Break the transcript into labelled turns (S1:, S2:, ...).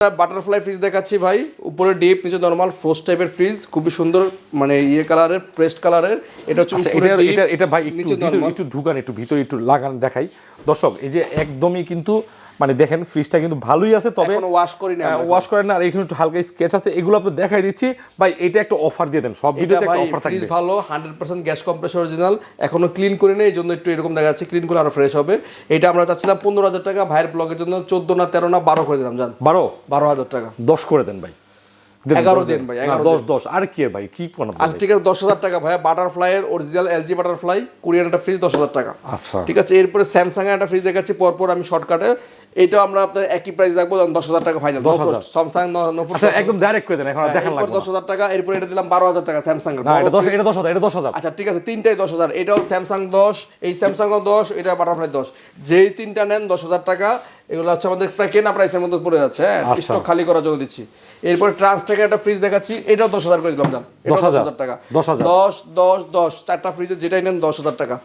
S1: Butterfly fridge দেখাচ্ছি ভাই, উপরে ডিপ নিচে নরমাল ফ্রোস্ট টাইপের ফ্রিজ, খুবই সুন্দর মানে ইয়ে কালারের পেস্ট কালারের। এটা হচ্ছে
S2: আচ্ছা,
S1: উপরে
S2: এটা
S1: deep,
S2: এটা ভাই
S1: নিচে
S2: একটু
S1: নরমাল।
S2: একটু ঢুকান, একটু ভিতরে একটু লাগান দেখাই দর্শক। এই যে একদমই কিন্তু মানে দেখেন ফ্রিজটা কিন্তু ভালোই আছে, তবে
S1: এখনো ওয়াশ করি না আমরা।
S2: ওয়াশ করেন না, আর এখানে একটু হালকা স্কেচ আছে, এগুলো আপনি দেখাই দিচ্ছি ভাই। এটা একটা অফার দিয়ে দেন, সব
S1: এটা
S2: ভিডিওতে
S1: ভাই
S2: একটা অফার
S1: ফ্রিজ
S2: থাকবে।
S1: ভালো, 100% গ্যাস কম্প্রেসর অরিজিনাল, এখনো ক্লিন করি না, এই জন্য একটু এরকম দেখা যাচ্ছে। ক্লিন করে আরো ফ্রেশ হবে। এটা আমরা চাচ্ছিলাম 15,000 টাকা, ভাইয়ের ব্লগের জন্য 14 না 13 না 12 করে দিলাম, জান 12,000 টাকা।
S2: 10 করে দেন ভাই,
S1: 11 দেন ভাই, 11
S2: 10 আর কি ভাই, কি কোন
S1: আচ্ছা ঠিক আছে, 10,000 টাকা ভাইয়া। বাটারফ্লাই এর অরিজিনাল এলজি বাটারফ্লাই কোরিয়ান একটা ফ্রিজ 10,000 টাকা।
S2: আচ্ছা
S1: ঠিক আছে, এরপরে স্যামসাং এর একটা ফ্রিজ দেখাচ্ছি পরপর আমি শর্টকাটে। এটা আমরা আপনার একই প্রাইস রাখবো, 10,000 টাকা ফাইনাল।
S2: 10,000
S1: স্যামসাং নোফোর
S2: আচ্ছা একদম ডাইরেক্ট করে দেন, এখন আর দেখান লাগবে না।
S1: 10,000 টাকা। এরপরে এটা দিলাম 12,000 টাকা স্যামসাং এর।
S2: না এটা 10, এটা 10,000, এটা 10,000।
S1: আচ্ছা ঠিক আছে, তিনটাই 10,000। এটাও স্যামসাং 10, এই স্যামসাংও 10, এটা বাটারফ্লাই 10। যেই তিনটা নেন 10,000 টাকা। এগুলো হচ্ছে আমাদের প্রায় কেনা প্রাইসের মধ্যে পড়ে যাচ্ছে, হ্যাঁ,
S2: আচ্ছা।
S1: স্টক খালি করার জন্য দিচ্ছি। এরপরে ট্রান্সটেকের একটা ফ্রিজ দেখাচ্ছি, এটাও 10,000 করে দিলাম, জান।
S2: 10,000
S1: টাকা।
S2: 10,000
S1: 10, 10, 10 চারটা ফ্রিজে যেটাই নেন 10,000 টাকা।